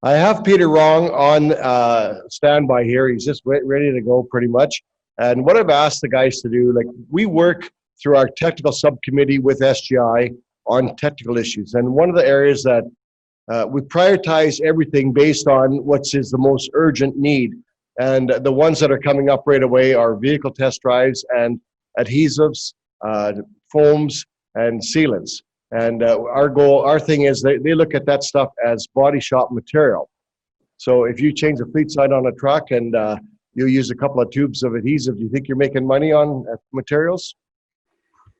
I have Peter Wrong on standby here. He's just ready to go pretty much. And what I've asked the guys to do, like we work through our technical subcommittee with SGI on technical issues. And one of the areas that we prioritize everything based on what's is the most urgent need. And the ones that are coming up right away are vehicle test drives and adhesives, foams, and sealants. And our thing is they look at that stuff as body shop material. So if you change the fleet side on a truck and you use a couple of tubes of adhesive, do you think you're making money on materials?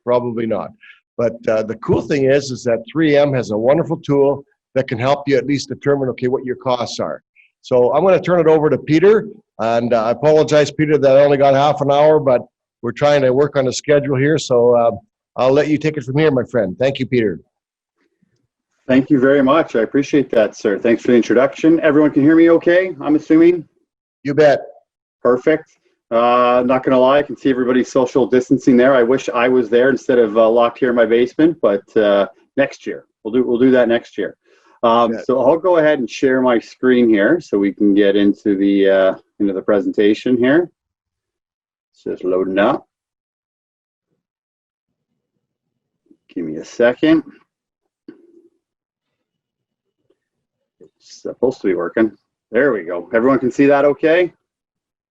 Probably not. But the cool thing is that 3M has a wonderful tool that can help you at least determine, okay, what your costs are. So I'm going to turn it over to Peter. And I apologize, Peter, that I only got half an hour, but we're trying to work on the schedule here. So I'll let you take it from here, my friend. Thank you, Peter. Thank you very much. I appreciate that, sir. Thanks for the introduction. Everyone can hear me okay, I'm assuming? You bet. Perfect. Not going to lie, I can see everybody social distancing there. I wish I was there instead of locked here in my basement, but next year. We'll do that next year. So I'll go ahead and share my screen here so we can get into the presentation here. It's just loading up. Give me a second. It's supposed to be working. There we go. Everyone can see that okay?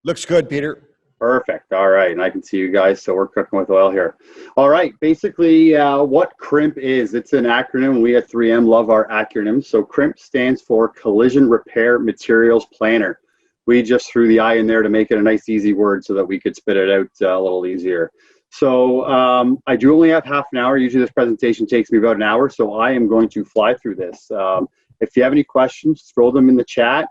Looks good, Peter. Perfect. All right. And I can see you guys, so we're cooking with oil here. All right. Basically, what CRiMP is, it's an acronym. We at 3M love our acronyms. So CRiMP stands for Collision Repair Materials Planner. We just threw the I in there to make it a nice, easy word so that we could spit it out a little easier. So I do only have half an hour. Usually this presentation takes me about an hour, so I am going to fly through this. If you have any questions, throw them in the chat.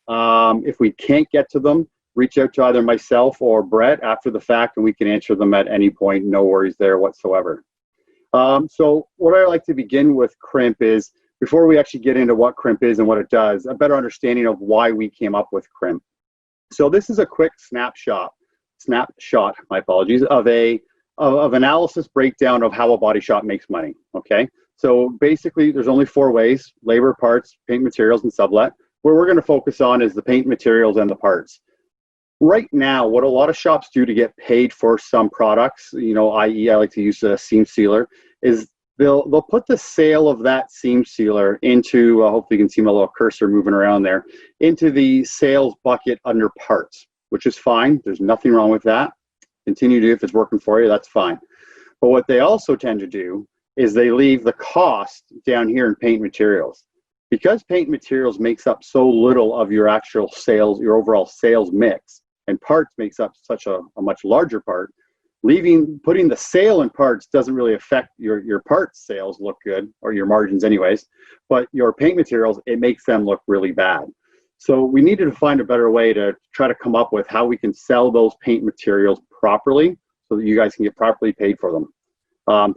If we can't get to them, reach out to either myself or Brett after the fact, and we can answer them at any point. No worries there whatsoever. So what I like to begin with CRiMP is, before we actually get into what CRiMP is and what it does, a better understanding of why we came up with CRiMP. So this is a quick snapshot, my apologies, of analysis breakdown of how a body shop makes money, okay? So basically there's only 4 ways: labor, parts, paint materials, and sublet. Where we're gonna focus on is the paint materials and the parts. Right now, what a lot of shops do to get paid for some products, you know, i.e. I like to use a seam sealer, is they'll put the sale of that seam sealer into, hopefully you can see my little cursor moving around there, into the sales bucket under parts, which is fine. There's nothing wrong with that. Continue to do if it's working for you, that's fine. But what they also tend to do is they leave the cost down here in paint materials. Because paint materials makes up so little of your actual sales, your overall sales mix, and parts makes up such a much larger part, putting the sale in parts doesn't really affect your parts sales look good, or your margins anyways, but your paint materials, it makes them look really bad. So we needed to find a better way to try to come up with how we can sell those paint materials properly so that you guys can get properly paid for them.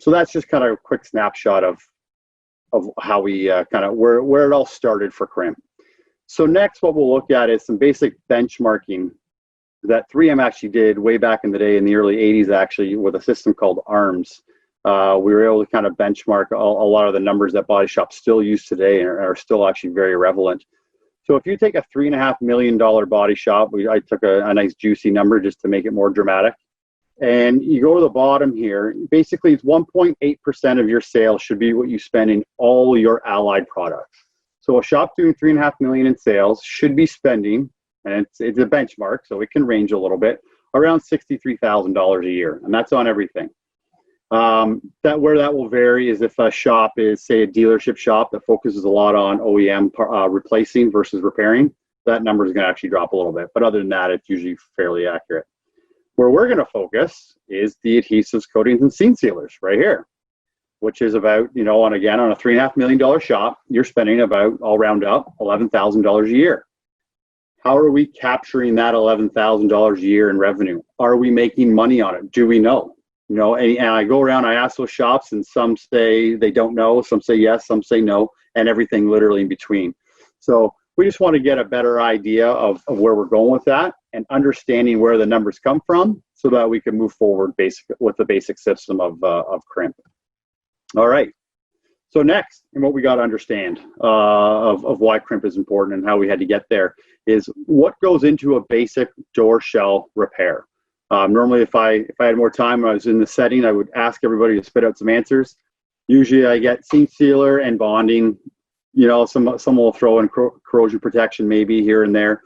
So that's just kind of a quick snapshot of how we kind of where it all started for CRiMP. So next, what we'll look at is some basic benchmarking that 3M actually did way back in the day, in the early 80s, actually, with a system called ARMS. We were able to kind of benchmark a lot of the numbers that body shops still use today and are still actually very relevant. So if you take a $3.5 million body shop, I took a nice juicy number just to make it more dramatic, and you go to the bottom here, basically it's 1.8% of your sales should be what you spend in all your allied products. So a shop doing $3.5 million in sales should be spending, and it's a benchmark, so it can range a little bit, around $63,000 a year, and that's on everything. Where that will vary is if a shop is, say, a dealership shop that focuses a lot on OEM replacing versus repairing, that number is going to actually drop a little bit. But other than that, it's usually fairly accurate. Where we're going to focus is the adhesives, coatings, and seam sealers right here, which is about, you know, on a $3.5 million shop, you're spending about, I'll round up, $11,000 a year. How are we capturing that $11,000 a year in revenue? Are we making money on it? Do we know? You know, and I go around, I ask those shops, and some say they don't know, some say yes, some say no, and everything literally in between. So we just want to get a better idea of where we're going with that and understanding where the numbers come from so that we can move forward with the basic system of CRiMP. All right. So next, and what we got to understand of why CRiMP is important and how we had to get there is what goes into a basic door shell repair. Normally, if I had more time, I was in the setting, I would ask everybody to spit out some answers. Usually, I get seam sealer and bonding. You know, some will throw in corrosion protection maybe here and there.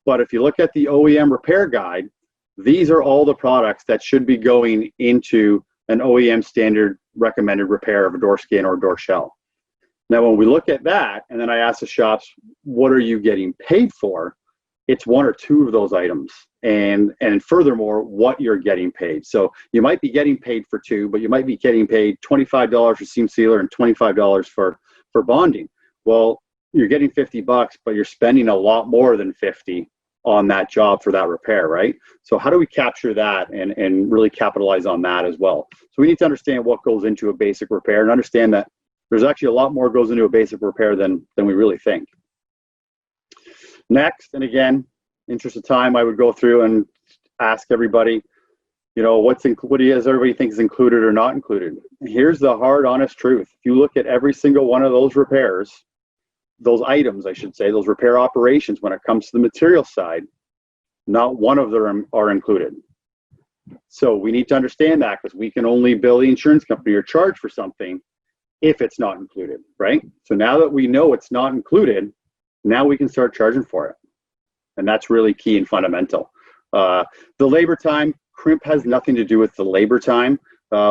But if you look at the OEM repair guide, these are all the products that should be going into an OEM standard recommended repair of a door skin or a door shell. Now, when we look at that, and then I ask the shops, what are you getting paid for? It's one or two of those items. And furthermore, what you're getting paid. So you might be getting paid for two, but you might be getting paid $25 for seam sealer and $25 for bonding. Well, you're getting $50, but you're spending a lot more than 50 on that job for that repair, right? So how do we capture that and really capitalize on that as well? So we need to understand what goes into a basic repair and understand that there's actually a lot more goes into a basic repair than we really think. Next, and again, interest of time, I would go through and ask everybody, you know, what does everybody think is included or not included? Here's the hard, honest truth. If you look at every single one of those repairs, those items, I should say, those repair operations, when it comes to the material side, not one of them are included. So we need to understand that, because we can only bill the insurance company or charge for something if it's not included, right? So now that we know it's not included, now we can start charging for it. And that's really key and fundamental. The labor time, CRiMP has nothing to do with the labor time.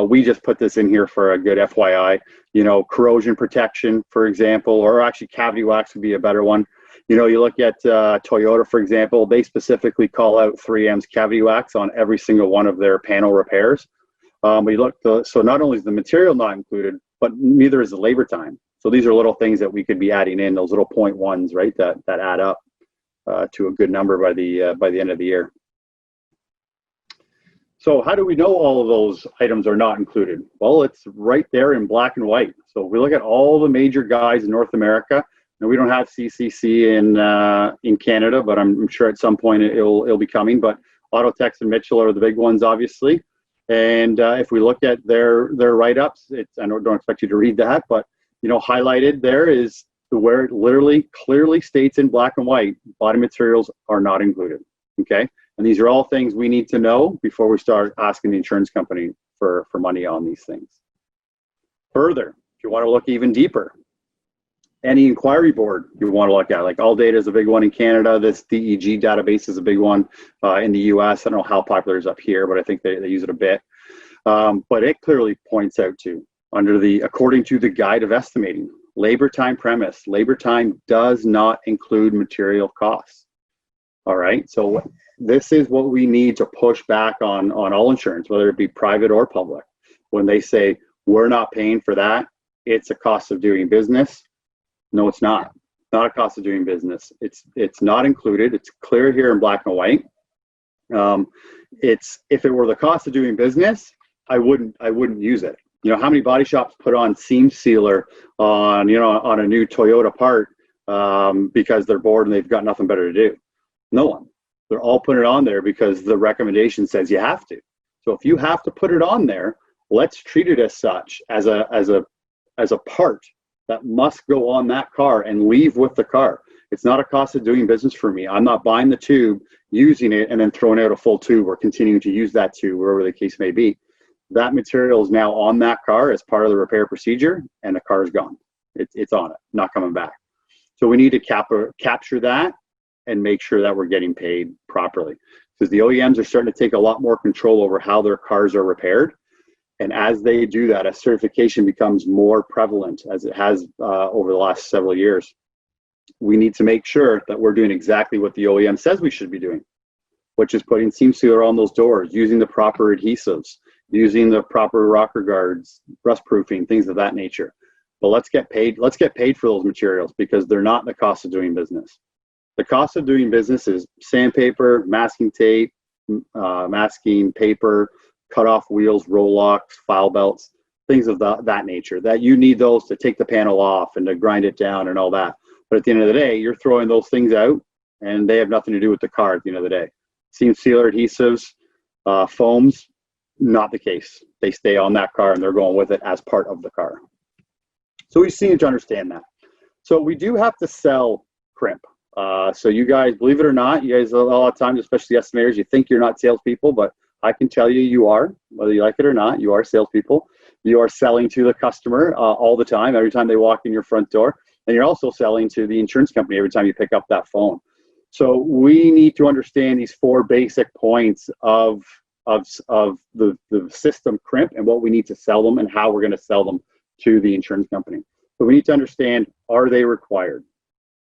We just put this in here for a good FYI. You know, corrosion protection, for example, or actually cavity wax would be a better one. You know, you look at Toyota, for example, they specifically call out 3M's cavity wax on every single one of their panel repairs. But you look, so not only is the material not included, but neither is the labor time. So these are little things that we could be adding in, those little 0.1s, right, that add up to a good number by the end of the year. So how do we know all of those items are not included? Well, it's right there in black and white. So if we look at all the major guys in North America, and we don't have CCC in Canada, but I'm sure at some point it'll be coming. But Autotex and Mitchell are the big ones, obviously. And if we look at their write-ups, I don't expect you to read that, but you know, highlighted there is where it literally clearly states in black and white, body materials are not included. Okay. And these are all things we need to know before we start asking the insurance company for money on these things. Further, if you want to look even deeper, any inquiry board you want to look at, like ALLDATA is a big one in Canada. This DEG database is a big one in the US. I don't know how popular it is up here, but I think they use it a bit. But it clearly points out to, according to the guide of estimating, labor time premise, labor time does not include material costs. All right, so this is what we need to push back on all insurance, whether it be private or public. When they say, we're not paying for that, it's a cost of doing business. No, it's not. It's not a cost of doing business. It's not included. It's clear here in black and white. If it were the cost of doing business, I wouldn't use it. You know, how many body shops put on seam sealer on a new Toyota part because they're bored and they've got nothing better to do? No one. They're all putting it on there because the recommendation says you have to. So if you have to put it on there, let's treat it as such, as a part that must go on that car and leave with the car. It's not a cost of doing business for me. I'm not buying the tube, using it, and then throwing out a full tube or continuing to use that tube, wherever the case may be. That material is now on that car as part of the repair procedure, and the car is gone. It's on it, not coming back. So we need to capture that and make sure that we're getting paid properly, because the OEMs are starting to take a lot more control over how their cars are repaired. And as they do that, as certification becomes more prevalent, as it has over the last several years, we need to make sure that we're doing exactly what the OEM says we should be doing, which is putting seam sealer on those doors, using the proper adhesives, using the proper rocker guards, rust proofing, things of that nature. But let's get paid for those materials, because they're not the cost of doing business. The cost of doing business is sandpaper, masking tape, masking paper, cut off wheels, roll locks, file belts, things of that nature, that you need those to take the panel off and to grind it down and all that. But at the end of the day, you're throwing those things out and they have nothing to do with the car at the end of the day. Seam sealer, adhesives, foams, not the case. They stay on that car and they're going with it as part of the car. So we just need to understand that. So we do have to sell CRiMP. So you guys, believe it or not, you guys a lot of times, especially estimators, you think you're not salespeople, but I can tell you are, whether you like it or not, you are salespeople. You are selling to the customer all the time, every time they walk in your front door. And you're also selling to the insurance company every time you pick up that phone. So we need to understand these 4 basic points of the system CRiMP and what we need to sell them and how we're going to sell them to the insurance company. So we need to understand, are they required?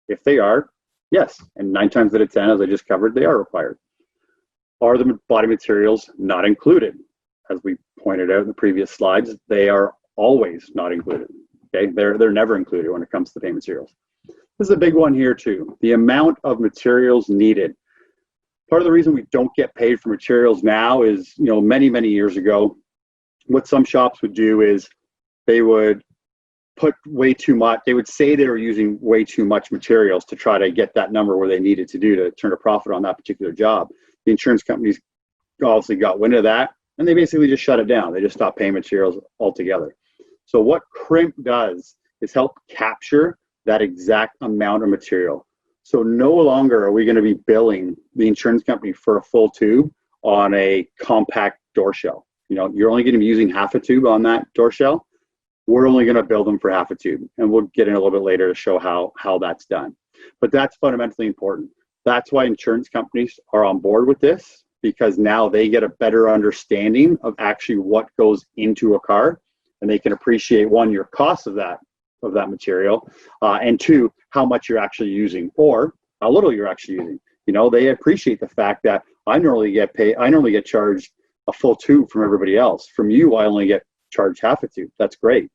If they are, yes. And 9 times out of 10, as I just covered, they are required. Are the body materials not included? As we pointed out in the previous slides, they are always not included. Okay, they're never included when it comes to paint materials. This is a big one here too. The amount of materials needed. Part of the reason we don't get paid for materials now is, many, many years ago, what some shops would do is they would put way too much, they would say they were using way too much materials to try to get that number where they needed to do to turn a profit on that particular job. The insurance companies obviously got wind of that, and they basically just shut it down. They just stopped paying materials altogether. So what CRiMP does is help capture that exact amount of material. So no longer are we going to be billing the insurance company for a full tube on a compact door shell. You're only going to be using half a tube on that door shell. We're only going to bill them for half a tube, and we'll get in a little bit later to show how that's done. But that's fundamentally important. That's why insurance companies are on board with this, because now they get a better understanding of actually what goes into a car, and they can appreciate, 1, your cost of that material, and 2, how much you're actually using or how little you're actually using. They appreciate the fact that I normally get charged a full tube from everybody else. From you, I only get charged half a tube. That's great.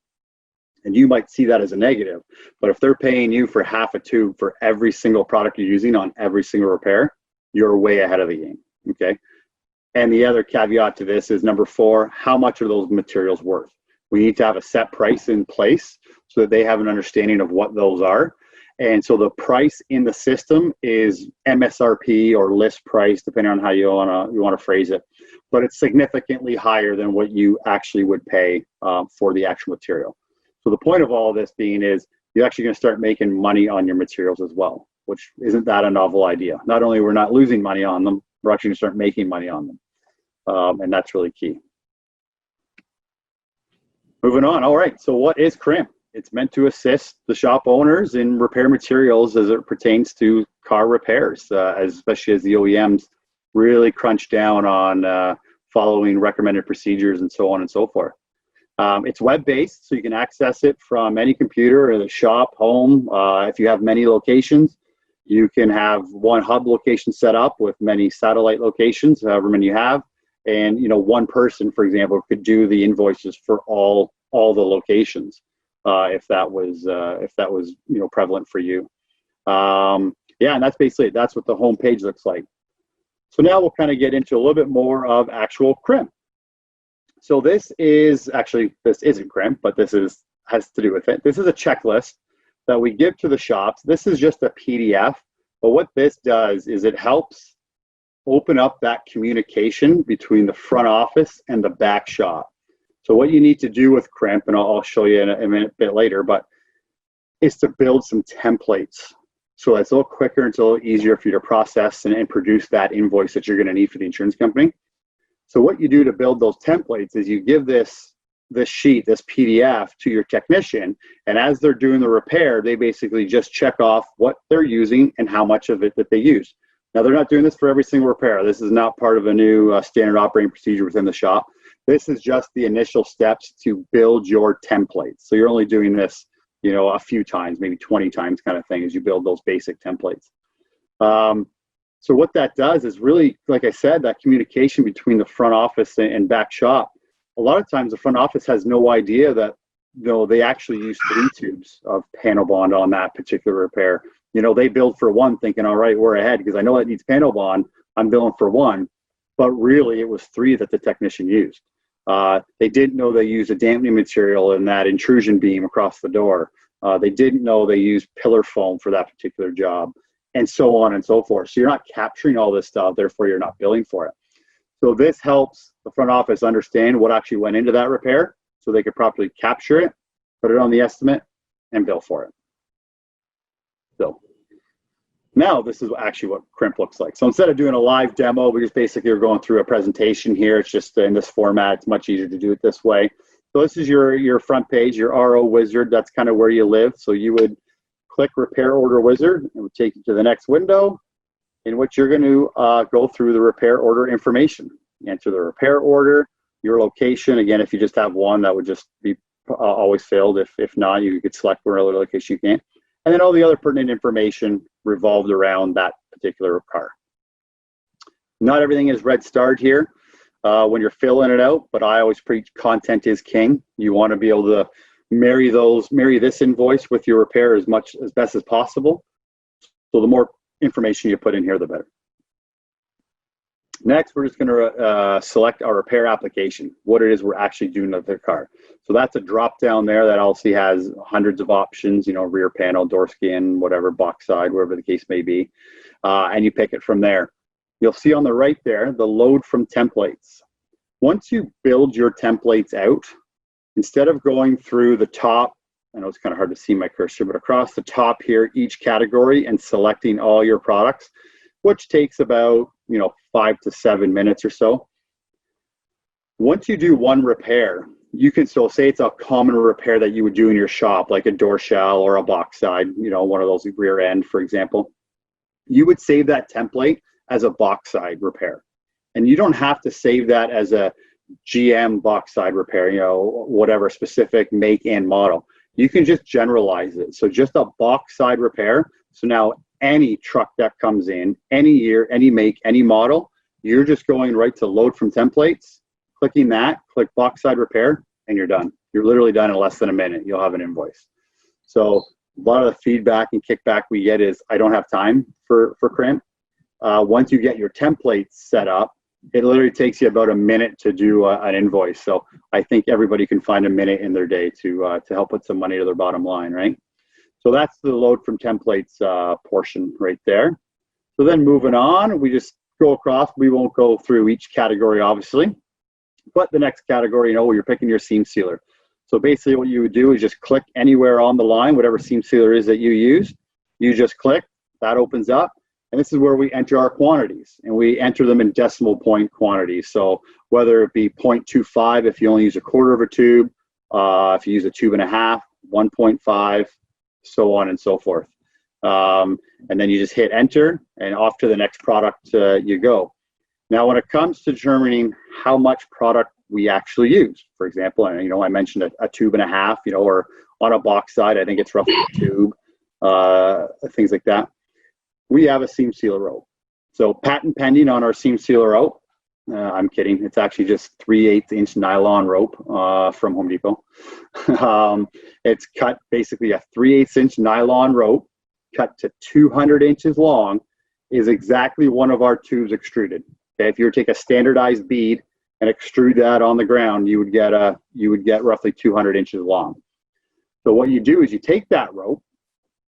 And you might see that as a negative, but if they're paying you for half a tube for every single product you're using on every single repair, you're way ahead of the game, okay? And the other caveat to this is number 4, how much are those materials worth? We need to have a set price in place so that they have an understanding of what those are. And so the price in the system is MSRP or list price, depending on how you want to phrase it, but it's significantly higher than what you actually would pay for the actual material. So the point of all of this being is you're actually going to start making money on your materials as well, which isn't that a novel idea? Not only we're not losing money on them, we're actually going to start making money on them. And that's really key. Moving on. All right. So what is CRiMP? It's meant to assist the shop owners in repair materials as it pertains to car repairs, especially as the OEMs really crunch down on following recommended procedures and so on and so forth. It's web-based, so you can access it from any computer or the shop, home. If you have many locations, you can have one hub location set up with many satellite locations, however many you have. And one person, for example, could do the invoices for all the locations, if that was prevalent for you. Yeah, and that's basically it. That's what the home page looks like. So now we'll kind of get into a little bit more of actual CRiMP. So this isn't CRiMP, but this has to do with it. This is a checklist that we give to the shops. This is just a PDF, but what this does is it helps open up that communication between the front office and the back shop. So what you need to do with CRiMP, and I'll show you in a bit later, but is to build some templates. So it's a little quicker, it's a little easier for you to process and produce that invoice that you're going to need for the insurance company. So what you do to build those templates is you give this sheet, this PDF, to your technician, and as they're doing the repair, they basically just check off what they're using and how much of it that they use. Now, they're not doing this for every single repair. This is not part of a new standard operating procedure within the shop. This is just the initial steps to build your templates. So you're only doing this, a few times, maybe 20 times kind of thing, as you build those basic templates. So what that does is really, like I said, that communication between the front office and back shop. A lot of times the front office has no idea that they actually use 3 tubes of panel bond on that particular repair. They build for 1 thinking, all right, we're ahead because I know it needs panel bond. I'm billing for 1, but really it was 3 that the technician used. They didn't know they used a dampening material in that intrusion beam across the door. They didn't know they used pillar foam for that particular job, and so on and so forth. So you're not capturing all this stuff, therefore you're not billing for it. So this helps the front office understand what actually went into that repair so they could properly capture it, put it on the estimate, and bill for it. So now this is actually what CRiMP looks like. So instead of doing a live demo, we just basically are going through a presentation here. It's just in this format. It's much easier to do it this way. So this is your front page, your RO wizard. That's kind of where you live. So you would click Repair Order Wizard. It would take you to the next window in which you're going to go through the repair order information. Enter the repair order, your location. Again, if you just have one, that would just be always failed. If not, you could select where other location you can. And then all the other pertinent information revolved around that particular car. Not everything is red starred here when you're filling it out, but I always preach content is king. You want to be able to marry this invoice with your repair as best as possible. So the more information you put in here, the better. Next, we're just going to select our repair application, what it is we're actually doing with the car. So that's a drop down there that also has hundreds of options, rear panel, door skin, whatever, box side, wherever the case may be, and you pick it from there. You'll see on the right there, the load from templates. Once you build your templates out, instead of going through the top, I know it's kind of hard to see my cursor, but across the top here, each category and selecting all your products, which takes about 5 to 7 minutes or so. Once you do one repair, you can still say it's a common repair that you would do in your shop, like a door shell or a box side, one of those rear end, for example. You would save that template as a box side repair. And you don't have to save that as a GM box side repair, whatever specific make and model. You can just generalize it. So just a box side repair. So now any truck that comes in, any year, any make, any model, you're just going right to load from templates, clicking that, click box side repair, and you're done. You're literally done in less than a minute. You'll have an invoice. So a lot of the feedback and kickback we get is, I don't have time for CRiMP. Once you get your templates set up, it literally takes you about a minute to do an invoice. So I think everybody can find a minute in their day to help put some money to their bottom line, right? So that's the load from templates portion right there. So then moving on, we just go across. We won't go through each category, obviously, but the next category, you're picking your seam sealer. So basically what you would do is just click anywhere on the line, whatever seam sealer is that you use, you just click, that opens up. And this is where we enter our quantities, and we enter them in decimal point quantities. So whether it be 0.25 if you only use a quarter of a tube, if you use a tube and a half, 1.5, so on and so forth. And then you just hit enter, and off to the next product you go. Now, when it comes to determining how much product we actually use, for example, and I mentioned a tube and a half, or on a box side, I think it's roughly a tube, things like that. We have a seam sealer rope. So patent pending on our seam sealer rope. I'm kidding. It's actually just 3/8 inch nylon rope from Home Depot. It's cut basically a 3/8 inch nylon rope cut to 200 inches long is exactly one of our tubes extruded. Okay, if you were to take a standardized bead and extrude that on the ground, you would get roughly 200 inches long. So what you do is you take that rope,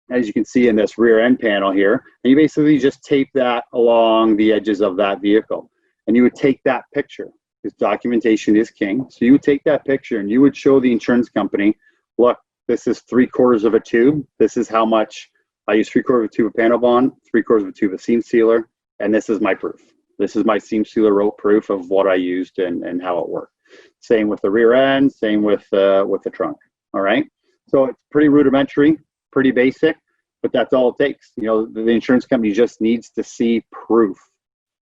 as you can see in this rear end panel here, and you basically just tape that along the edges of that vehicle. And you would take that picture, because documentation is king. So you would take that picture and you would show the insurance company, look, this is 3/4 of a tube. This is how much I use 3/4 of a tube of panel bond, 3/4 of a tube of seam sealer, and this is my proof. This is my seam sealer rope proof of what I used and how it worked. Same with the rear end, same with the trunk, all right? So it's pretty rudimentary, pretty basic, but that's all it takes. The insurance company just needs to see proof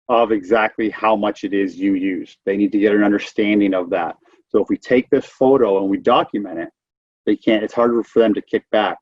of exactly how much it is you use. They need to get an understanding of that. So if we take this photo and we document it, it's harder for them to kick back.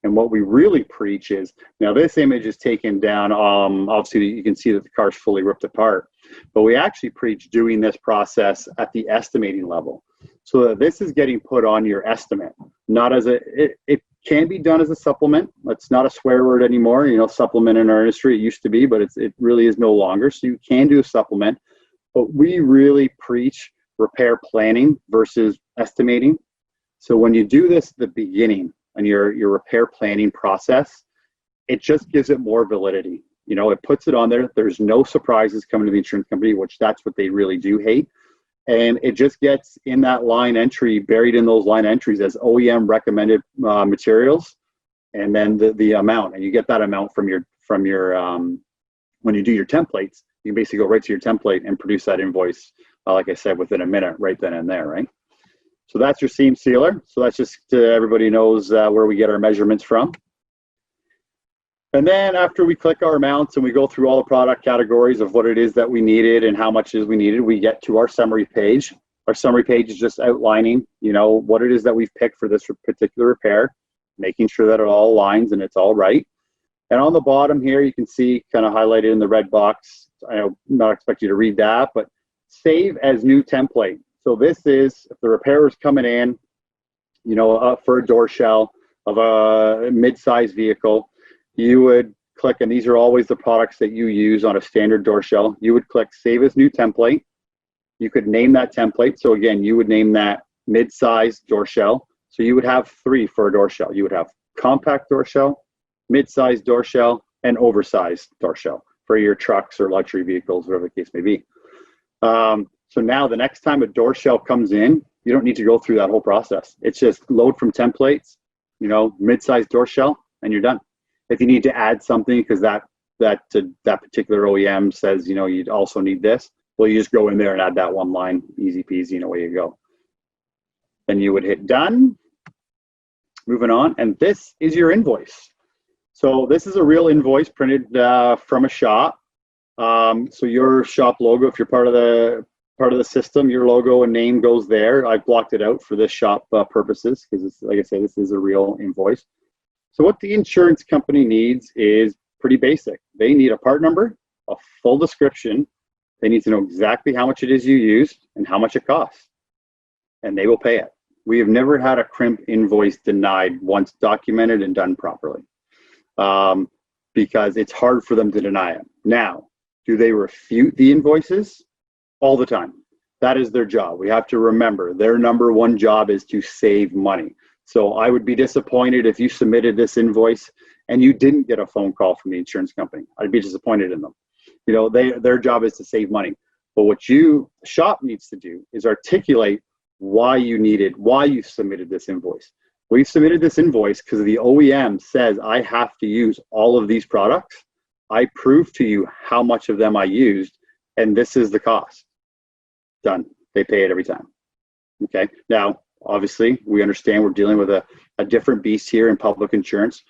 And what we really preach is, now this image is taken down, obviously you can see that the car's fully ripped apart, but we actually preach doing this process at the estimating level. So that this is getting put on your estimate, not as it can be done as a supplement. It's not a swear word anymore. Supplement in our industry, it used to be, but it really is no longer. So you can do a supplement, but we really preach repair planning versus estimating. So when you do this at the beginning and your repair planning process, it just gives it more validity. It puts it on there. There's no surprises coming to the insurance company, which that's what they really do hate. and it just gets in that line entry, buried in those line entries as OEM recommended materials, and then the amount, and you get that amount from your when you do your templates, you can basically go right to your template and produce that invoice, like I said, within a minute, right then and there, right? So that's your seam sealer. So that's just everybody knows where we get our measurements from. And then after we click our amounts and we go through all the product categories of what it is that we needed and how much is we needed, we get to our summary page. Our summary page is just outlining, you know, what it is that we've picked for this particular repair, making sure that it all aligns and it's all right. And on the bottom here, you can see kind of highlighted in the red box, I'm not expect you to read that, but save as new template. So this is, if the repair is coming in, you know, for a door shell of a mid-size vehicle, you would click, and these are always the products that you use on a standard door shell. You would click Save as New Template. You could name that template. So again, you would name that mid-size door shell. So you would have 3 for a door shell. You would have compact door shell, mid-size door shell, and oversized door shell for your trucks or luxury vehicles, whatever the case may be. So now the next time a door shell comes in, you don't need to go through that whole process. It's just load from templates, you know, mid-size door shell, and you're done. If you need to add something because that particular OEM says, you know, you'd also need this, well, you just go in there and add that one line, easy peasy, and away you go. Then you would hit done. Moving on, and this is your invoice. So this is a real invoice printed from a shop. So your shop logo, if you're part of the system, your logo and name goes there. I've blocked it out for this shop purposes because, like I say, this is a real invoice. So what the insurance company needs is pretty basic. They need a part number, a full description. They need to know exactly how much it is you used and how much it costs, and they will pay it. We have never had a CRiMP invoice denied once documented and done properly, because it's hard for them to deny it. Now, do they refute the invoices? All the time. That is their job. We have to remember their number one job is to save money. So I would be disappointed if you submitted this invoice and you didn't get a phone call from the insurance company. I'd be disappointed in them. You know, their job is to save money. But what shop needs to do is articulate why you submitted this invoice. We submitted this invoice because the OEM says I have to use all of these products. I proved to you how much of them I used, and this is the cost. Done. They pay it every time. Okay. Now, obviously, we understand we're dealing with a different beast here in public insurance.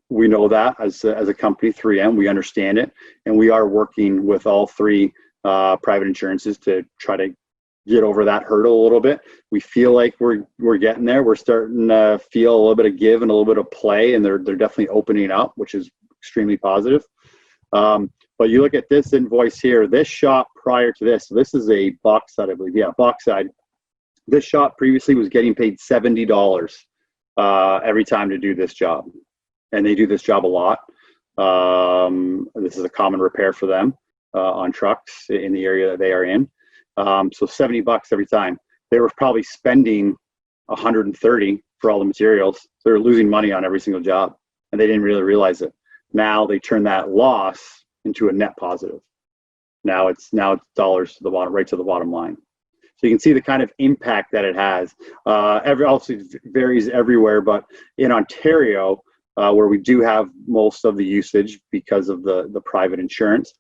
We know that as a company, 3M, we understand it, and we are working with all 3 private insurances to try to get over that hurdle a little bit. We feel like we're getting there. We're starting to feel a little bit of give and a little bit of play, and they're definitely opening up, which is extremely positive. But you look at this invoice here, this shop prior to this, so this is a box side, I believe. Yeah, box side. This shop previously was getting paid $70 every time to do this job. And they do this job a lot. This is a common repair for them on trucks in the area that they are in. So $70 every time. They were probably spending $130 for all the materials. So they're losing money on every single job, and they didn't really realize it. Now they turn that loss into a net positive. Now it's dollars to the bottom, right to the bottom line. So you can see the kind of impact that it has. Obviously varies everywhere, but in Ontario, where we do have most of the usage because of the private insurance,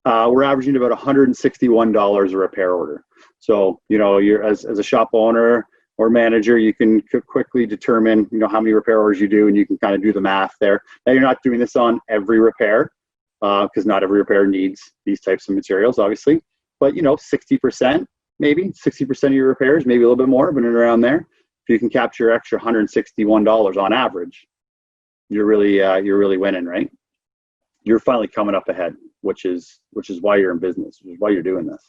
we're averaging about $161 a repair order. So, you know, you're as a shop owner or manager, you can quickly determine, you know, how many repair orders you do, and you can kind of do the math there. Now, you're not doing this on every repair because not every repair needs these types of materials, obviously. But, you know, 60%, maybe 60% of your repairs, maybe a little bit more, but around there. If you can capture extra $161 on average, you're really winning, right? You're finally coming up ahead, which is why you're in business, which is why you're doing this.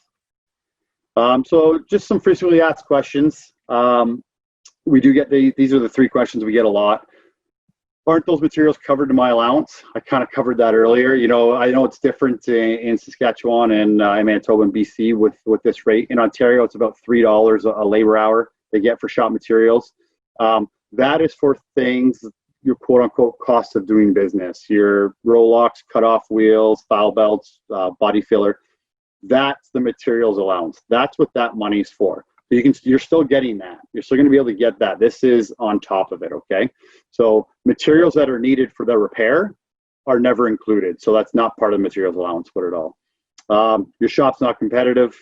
So just some frequently asked questions. We do get these are the 3 questions we get a lot. Aren't those materials covered to my allowance? I kind of covered that earlier. You know, I know it's different in Saskatchewan and Manitoba and BC with this rate. In Ontario, it's about $3 a labor hour they get for shop materials. That is for things, your quote unquote cost of doing business, your roll locks, cutoff wheels, foul belts, body filler. That's the materials allowance. That's what that money's for. You're still getting that. You're still going to be able to get that. This is on top of it, okay? So materials that are needed for the repair are never included. So that's not part of the materials allowance at all. Your shop's not competitive.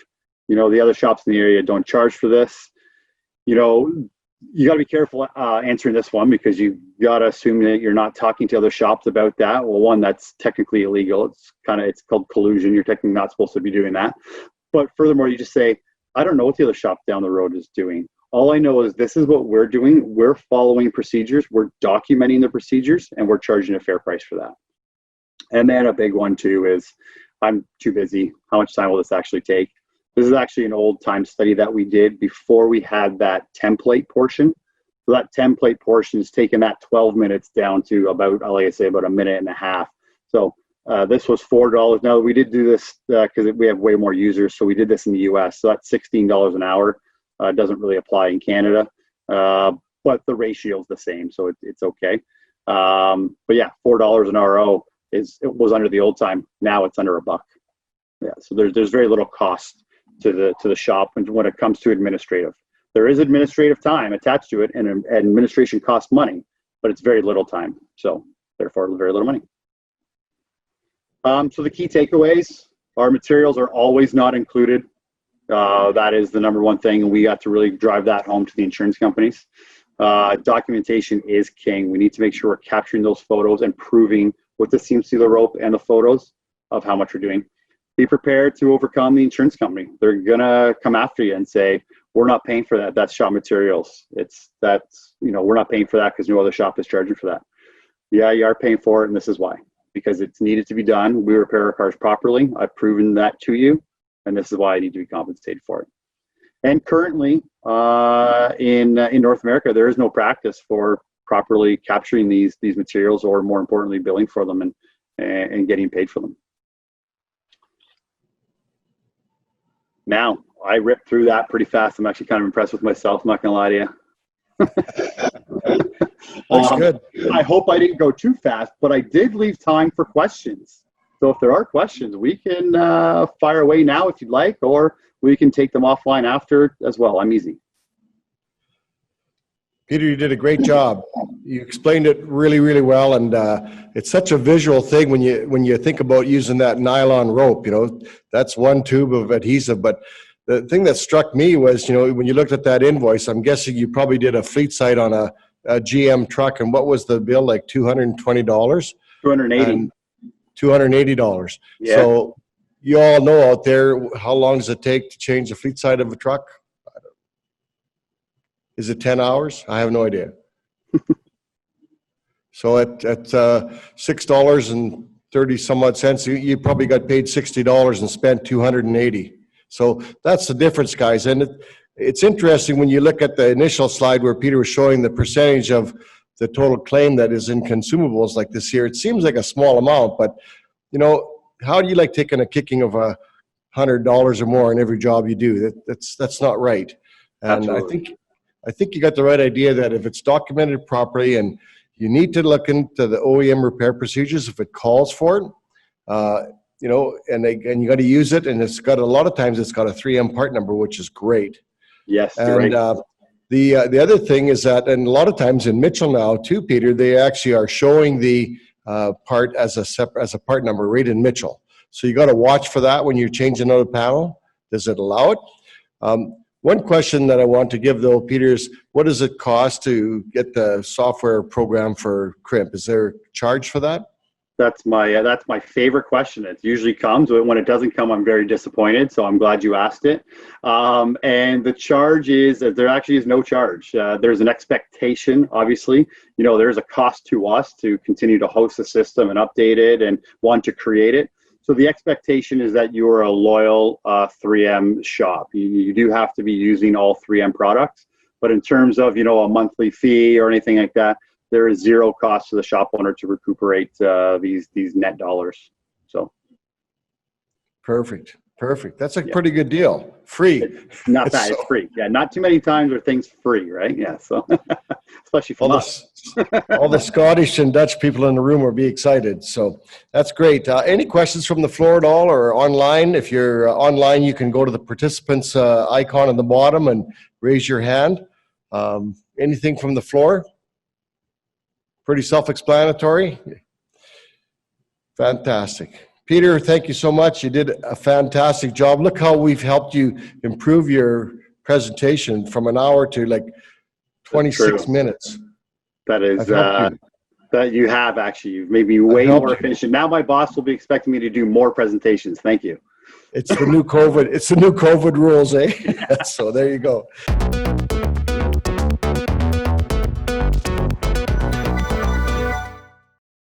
You know, the other shops in the area don't charge for this. You know, you got to be careful answering this one, because you got to assume that you're not talking to other shops about that. Well, one, that's technically illegal. It's called collusion. You're technically not supposed to be doing that. But furthermore, you just say, I don't know what the other shop down the road is doing. All I know is this is what we're doing. We're following procedures. We're documenting the procedures, and we're charging a fair price for that. And then a big one too is, I'm too busy. How much time will this actually take? This is actually an old time study that we did before we had that template portion. So that template portion is taking that 12 minutes down to about, like I say, about a minute and a half. So this was $4. Now, we did do this because we have way more users. So we did this in the US. So that's $16 an hour. It doesn't really apply in Canada, but the ratio is the same. So it's okay. But yeah, $4 an RO it was under the old time. Now it's under $1. Yeah. So there's very little cost to the shop when it comes to administrative. There is administrative time attached to it, and administration costs money, but it's very little time. So therefore, very little money. So the key takeaways: our materials are always not included. That is the number one thing, and we got to really drive that home to the insurance companies. Documentation is king. We need to make sure we're capturing those photos and proving with the seam sealer rope and the photos of how much we're doing. Be prepared to overcome the insurance company. They're gonna come after you and say, we're not paying for that. That's shop materials. We're not paying for that because no other shop is charging for that. Yeah, you are paying for it, and this is why. Because it's needed to be done. We repair our cars properly. I've proven that to you, and this is why I need to be compensated for it. And currently, in North America, there is no practice for properly capturing these materials, or more importantly, billing for them and getting paid for them. Now, I ripped through that pretty fast. I'm actually kind of impressed with myself. I'm not going to lie to you. Looks good. I hope I didn't go too fast, but I did leave time for questions. So if there are questions, we can fire away now if you'd like, or we can take them offline after as well. I'm easy. Peter, you did a great job. You explained it really, really well, and it's such a visual thing when you think about using that nylon rope. You know, that's one tube of adhesive, but the thing that struck me was, you know, when you looked at that invoice, I'm guessing you probably did a fleet site on a GM truck, and what was the bill, like $220? $280. $280. Yeah. So you all know out there, how long does it take to change the fleet side of a truck? Is it 10 hours? I have no idea. So at $6 and 30 some odd cents, you probably got paid $60 and spent $280. So that's the difference, guys. And it's interesting when you look at the initial slide where Peter was showing the percentage of the total claim that is in consumables like this here. It seems like a small amount, but you know, how do you like taking a kicking of $100 or more in every job you do? That's not right. And Absolutely. I think you got the right idea that if it's documented properly, and you need to look into the OEM repair procedures if it calls for it, you know, and you got to use it. And it's got a lot of times it's got a 3M part number, which is great. Yes, and right. The other thing is that, and a lot of times in Mitchell now too, Peter, they actually are showing the part as a part number right in Mitchell. So you got to watch for that when you're changing out a panel. Does it allow it? One question that I want to give though, Peter, is what does it cost to get the software program for CRiMP? Is there a charge for that? That's my favorite question. It usually comes, but when it doesn't come, I'm very disappointed. So I'm glad you asked it. And the charge is that there actually is no charge. There's an expectation, obviously. You know, there's a cost to us to continue to host the system and update it and want to create it. So the expectation is that you're a loyal 3M shop. You do have to be using all 3M products. But in terms of, you know, a monthly fee or anything like that, there is zero cost to the shop owner to recuperate these net dollars. So perfect. Perfect. That's a Yeah. pretty good deal. Free. Not bad. So- It's free. Yeah, not too many times are things free, right? Yeah, so especially from us. All the Scottish and Dutch people in the room will be excited. So that's great. Any questions from the floor at all or online? If you're online, you can go to the participants icon on the bottom and raise your hand. Anything from the floor? Pretty self-explanatory. Fantastic. Peter, thank you so much. You did a fantastic job. Look how we've helped you improve your presentation from an hour to like 26 minutes. That is, I've helped you. that you have actually. You've made me way helped more you. efficient. Now my boss will be expecting me to do more presentations. Thank you. It's the new COVID. It's the new COVID rules, eh? So there you go.